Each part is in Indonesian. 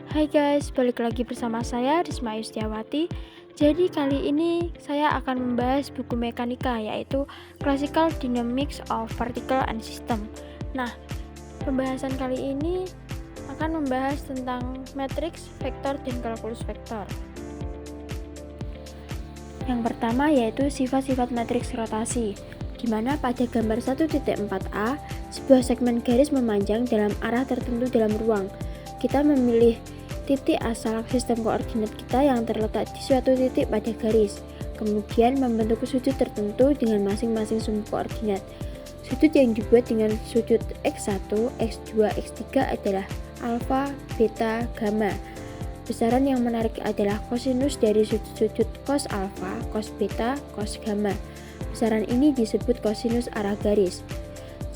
Hai guys, balik lagi bersama saya Risma Yustiawati. Jadi kali ini saya akan membahas buku mekanika, yaitu Classical Dynamics of Particle and System. Nah, pembahasan kali ini akan membahas tentang matriks, vektor, dan kalkulus vektor. Yang pertama yaitu sifat-sifat matriks rotasi, di mana pada gambar 1.4a, sebuah segmen garis memanjang dalam arah tertentu dalam ruang. Kita memilih titik asal sistem koordinat kita yang terletak di suatu titik pada garis, kemudian membentuk sudut tertentu dengan masing-masing sumbu koordinat. Sudut yang dibuat dengan sudut x1, x2, x3 adalah alfa, beta, gamma. Besaran yang menarik adalah kosinus dari sudut-sudut cos alfa, cos beta, cos gamma. Besaran ini disebut kosinus arah garis.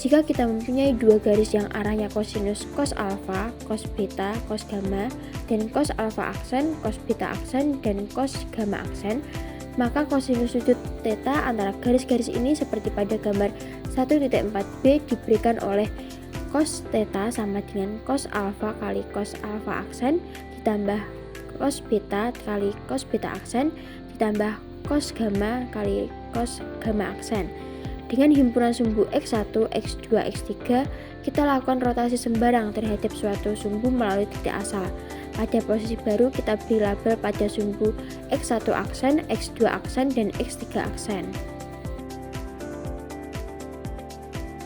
Jika kita mempunyai dua garis yang arahnya kosinus cos alfa, cos beta, cos gamma, dan cos alfa aksen, cos beta aksen, dan cos gamma aksen, maka kosinus sudut theta antara garis-garis ini seperti pada gambar 1.4b diberikan oleh cos theta sama dengan cos alfa kali cos alfa aksen ditambah cos beta kali cos beta aksen ditambah cos gamma kali cos gamma aksen. Dengan himpunan sumbu x1, x2, x3, kita lakukan rotasi sembarang terhadap suatu sumbu melalui titik asal. Pada posisi baru kita beri label pada sumbu x1 aksen, x2 aksen, dan x3 aksen.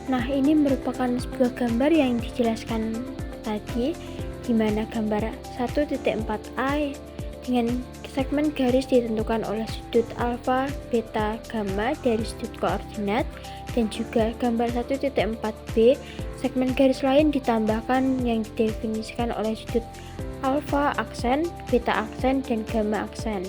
Nah, ini merupakan sebuah gambar yang dijelaskan tadi, di mana gambar 1.4a dengan segmen garis ditentukan oleh sudut alfa, beta, gamma dari sudut koordinat, dan juga gambar 1.4b segmen garis lain ditambahkan yang didefinisikan oleh sudut alfa aksen, beta aksen, dan gamma aksen.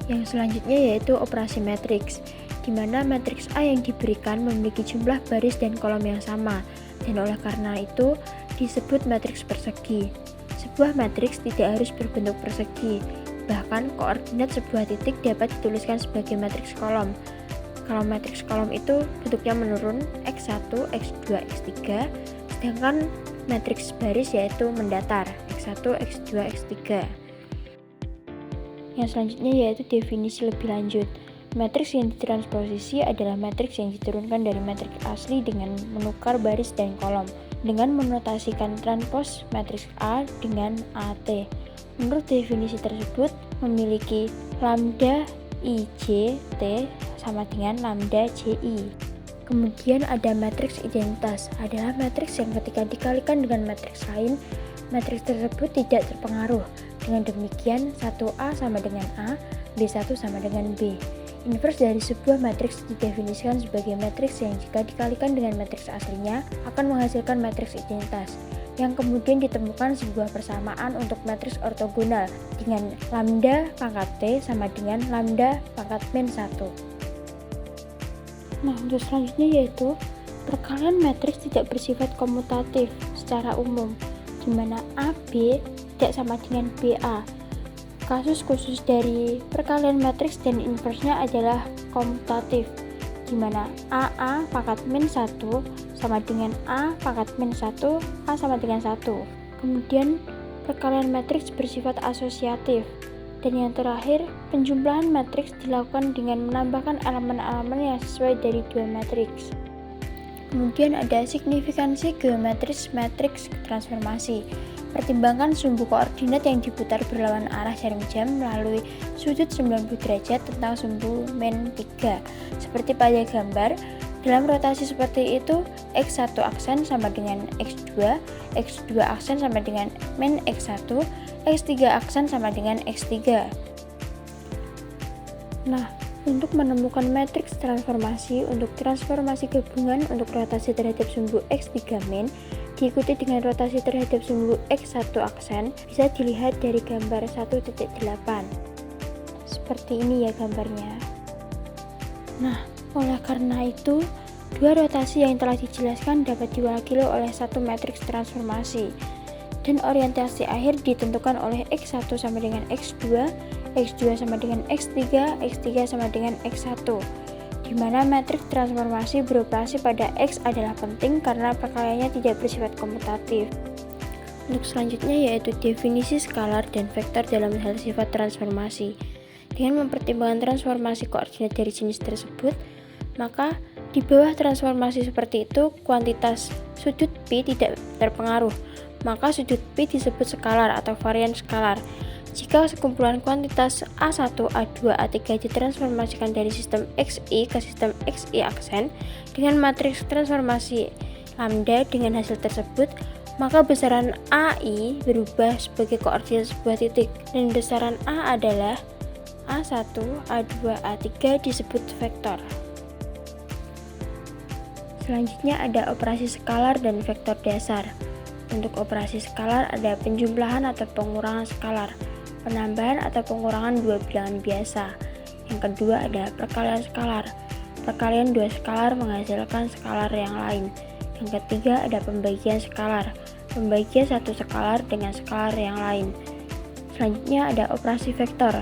Yang selanjutnya yaitu operasi matriks, di mana matriks A yang diberikan memiliki jumlah baris dan kolom yang sama, dan oleh karena itu disebut matriks persegi. Sebuah matriks tidak harus berbentuk persegi, bahkan koordinat sebuah titik dapat dituliskan sebagai matriks kolom. Kalau matriks kolom itu bentuknya menurun x1, x2, x3, sedangkan matriks baris yaitu mendatar x1, x2, x3. Yang selanjutnya yaitu definisi lebih lanjut. Matriks yang ditransposisi adalah matriks yang diturunkan dari matriks asli dengan menukar baris dan kolom, dengan menotasikan transpos matriks A dengan AT. Menurut definisi tersebut, memiliki lambda IJ T sama dengan lambda JI. Kemudian ada matriks identitas, adalah matriks yang ketika dikalikan dengan matriks lain, matriks tersebut tidak terpengaruh. Dengan demikian, 1A sama dengan A, B1 sama dengan B. Inverse dari sebuah matriks didefinisikan sebagai matriks yang jika dikalikan dengan matriks aslinya akan menghasilkan matriks identitas, yang kemudian ditemukan sebuah persamaan untuk matriks ortogonal dengan lambda pangkat T sama dengan lambda pangkat min 1. Nah, untuk selanjutnya yaitu perkalian matriks tidak bersifat komutatif secara umum, di mana AB tidak sama dengan BA. Kasus khusus dari perkalian matriks dan inversnya adalah komutatif, di mana AA pangkat min 1 sama dengan A pangkat min 1, A sama dengan 1. Kemudian perkalian matriks bersifat asosiatif. Dan yang terakhir, penjumlahan matriks dilakukan dengan menambahkan elemen-elemen yang sesuai dari dua matriks. Kemudian ada signifikansi geometris matriks transformasi. Pertimbangkan sumbu koordinat yang diputar berlawan arah jarum jam melalui sudut 90 derajat tentang sumbu min 3. Seperti pada gambar, dalam rotasi seperti itu, x1 aksen sama dengan x2, x2 aksen sama dengan min x1, x3 aksen sama dengan x3. Nah, untuk menemukan matriks transformasi untuk transformasi gabungan untuk rotasi terhadap sumbu x3 min, diikuti dengan rotasi terhadap sumbu x1 aksen, bisa dilihat dari gambar 1.8. Seperti ini ya gambarnya. Nah, oleh karena itu, dua rotasi yang telah dijelaskan dapat diwakili oleh satu matriks transformasi, dan orientasi akhir ditentukan oleh x1 sama dengan x2, x2 sama dengan x3, x3 sama dengan x1. di mana matriks transformasi beroperasi pada X adalah penting karena perkaliannya tidak bersifat komutatif. Untuk selanjutnya yaitu definisi skalar dan vektor dalam hal sifat transformasi. Dengan mempertimbangkan transformasi koordinat dari jenis tersebut, maka di bawah transformasi seperti itu, kuantitas sudut P tidak terpengaruh, maka sudut P disebut skalar atau varian skalar. Jika sekumpulan kuantitas A1, A2, A3 ditransformasikan dari sistem XI ke sistem XI aksen dengan matriks transformasi lambda dengan hasil tersebut, maka besaran AI berubah sebagai koordinat sebuah titik dan besaran A adalah A1, A2, A3 disebut vektor. Selanjutnya ada operasi skalar dan vektor dasar. Untuk operasi skalar ada penjumlahan atau pengurangan skalar, penambahan atau pengurangan dua bilangan biasa. Yang kedua ada perkalian skalar. Perkalian dua skalar menghasilkan skalar yang lain. Yang ketiga ada pembagian skalar. Pembagian satu skalar dengan skalar yang lain. Selanjutnya ada operasi vektor.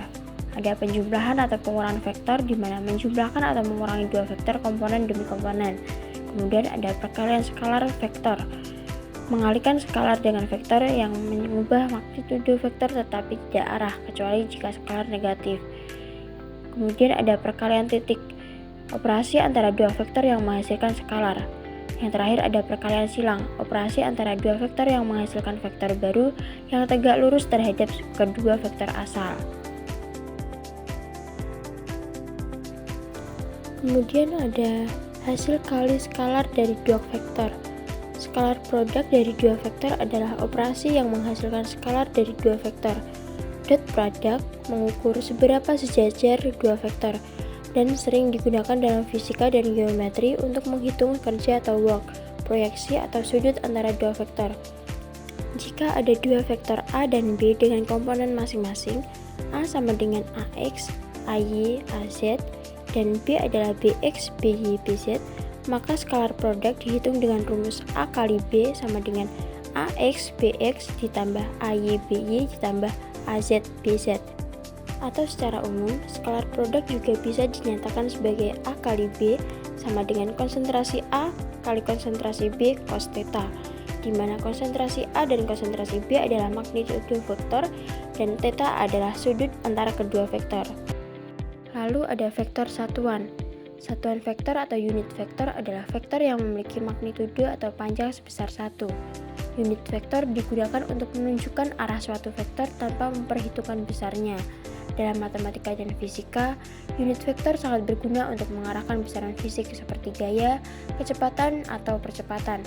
Ada penjumlahan atau pengurangan vektor di mana menjumlahkan atau mengurangi dua vektor komponen demi komponen. Kemudian ada perkalian skalar vektor. Mengalihkan skalar dengan vektor yang mengubah magnitudo vektor tetapi tidak arah kecuali jika skalar negatif. Kemudian ada perkalian titik. Operasi antara dua vektor yang menghasilkan skalar. Yang terakhir ada perkalian silang, operasi antara dua vektor yang menghasilkan vektor baru yang tegak lurus terhadap kedua vektor asal. Kemudian ada hasil kali skalar dari dua vektor. Skalar produk dari dua vektor adalah operasi yang menghasilkan skalar dari dua vektor. Dot product mengukur seberapa sejajar dua vektor dan sering digunakan dalam fisika dan geometri untuk menghitung kerja atau work, proyeksi atau sudut antara dua vektor. Jika ada dua vektor A dan B dengan komponen masing-masing, A sama dengan AX, AY, AZ, dan B adalah BX, BY, BZ, maka skalar produk dihitung dengan rumus A kali B sama dengan AX, BX ditambah AY, BY ditambah AZ, BZ. Atau secara umum, skalar produk juga bisa dinyatakan sebagai A kali B sama dengan konsentrasi A kali konsentrasi B cos theta, di mana konsentrasi A dan konsentrasi B adalah magnitudo vektor dan theta adalah sudut antara kedua vektor. Lalu ada vektor satuan. Satuan vektor atau unit vektor adalah vektor yang memiliki magnitudo atau panjang sebesar 1. Unit vektor digunakan untuk menunjukkan arah suatu vektor tanpa memperhitungkan besarnya. Dalam matematika dan fisika, unit vektor sangat berguna untuk mengarahkan besaran fisik seperti gaya, kecepatan, atau percepatan.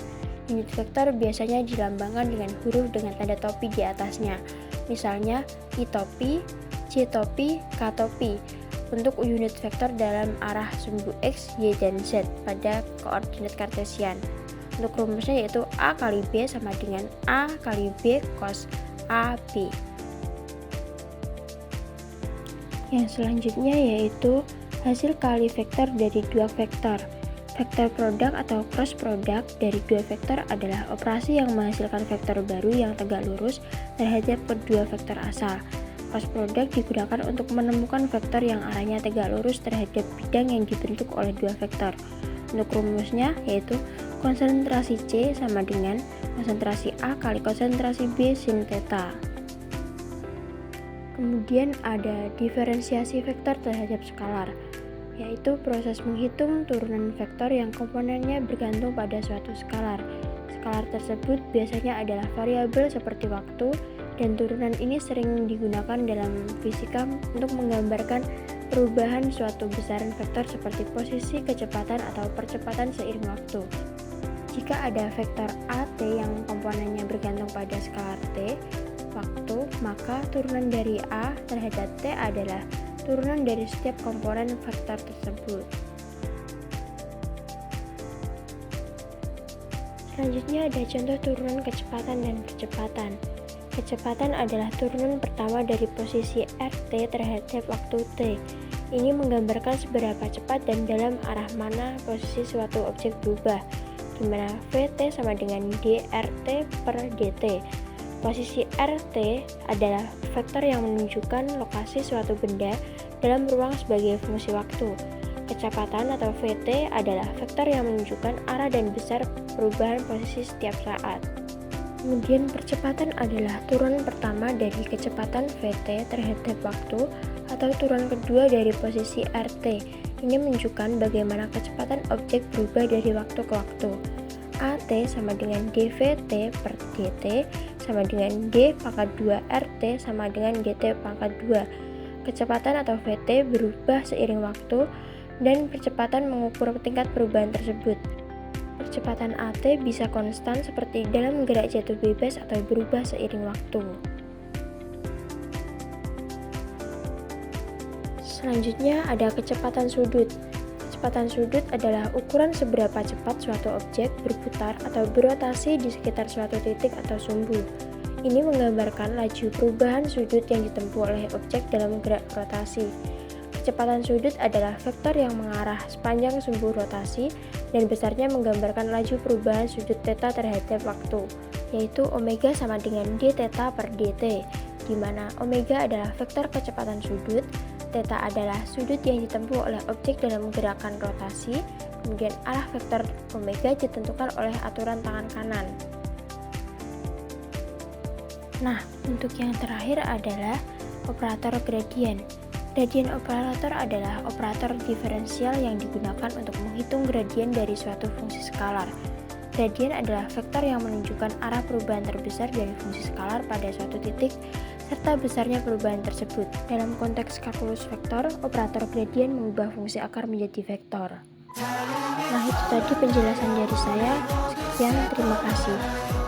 Unit vektor biasanya dilambangkan dengan huruf dengan tanda topi di atasnya, misalnya I topi, J topi, K topi, untuk unit vektor dalam arah sumbu X, Y, dan Z pada koordinat kartesian. Untuk rumusnya yaitu A kali B sama dengan A kali B cos AB. Yang selanjutnya yaitu hasil kali vektor dari dua vektor. Vektor produk atau cross product dari dua vektor adalah operasi yang menghasilkan vektor baru yang tegak lurus terhadap kedua vektor asal. Cross product digunakan untuk menemukan vektor yang arahnya tegak lurus terhadap bidang yang dibentuk oleh dua vektor. Untuk rumusnya yaitu konsentrasi C sama dengan konsentrasi A kali konsentrasi B sin theta. Kemudian ada diferensiasi vektor terhadap skalar, yaitu proses menghitung turunan vektor yang komponennya bergantung pada suatu skalar. Skalar tersebut biasanya adalah variabel seperti waktu, dan turunan ini sering digunakan dalam fisika untuk menggambarkan perubahan suatu besaran vektor seperti posisi, kecepatan, atau percepatan seiring waktu. Jika ada vektor AT yang komponennya bergantung pada skalar T, waktu, maka turunan dari A terhadap T adalah turunan dari setiap komponen vektor tersebut. Selanjutnya ada contoh turunan kecepatan dan percepatan. Kecepatan adalah turunan pertama dari posisi RT terhadap waktu T. Ini menggambarkan seberapa cepat dan dalam arah mana posisi suatu objek berubah, di mana Vt sama dengan dRt per dt. Posisi RT adalah vektor yang menunjukkan lokasi suatu benda dalam ruang sebagai fungsi waktu. Kecepatan atau VT adalah vektor yang menunjukkan arah dan besar perubahan posisi setiap saat. Kemudian percepatan adalah turunan pertama dari kecepatan VT terhadap waktu atau turunan kedua dari posisi RT. Ini menunjukkan bagaimana kecepatan objek berubah dari waktu ke waktu. AT sama dengan dVt per dt sama dengan d pangkat 2 RT sama dengan dt pangkat 2. Kecepatan atau VT berubah seiring waktu dan percepatan mengukur tingkat perubahan tersebut. Percepatan AT bisa konstan seperti dalam gerak jatuh bebas atau berubah seiring waktu. Selanjutnya ada kecepatan sudut. Kecepatan sudut adalah ukuran seberapa cepat suatu objek berputar atau berotasi di sekitar suatu titik atau sumbu. Ini menggambarkan laju perubahan sudut yang ditempuh oleh objek dalam gerak rotasi. Kecepatan sudut adalah vektor yang mengarah sepanjang sumbu rotasi dan besarnya menggambarkan laju perubahan sudut theta terhadap waktu, yaitu omega sama dengan d theta per dt, di mana omega adalah vektor kecepatan sudut, theta adalah sudut yang ditempuh oleh objek dalam gerakan rotasi, kemudian arah vektor omega ditentukan oleh aturan tangan kanan. Nah, untuk yang terakhir adalah operator gradien. Gradien operator adalah operator diferensial yang digunakan untuk menghitung gradien dari suatu fungsi skalar. Gradien adalah vektor yang menunjukkan arah perubahan terbesar dari fungsi skalar pada suatu titik serta besarnya perubahan tersebut. Dalam konteks kalkulus vektor, operator gradien mengubah fungsi akar menjadi vektor. Nah, itu tadi penjelasan dari saya. Sekian, terima kasih.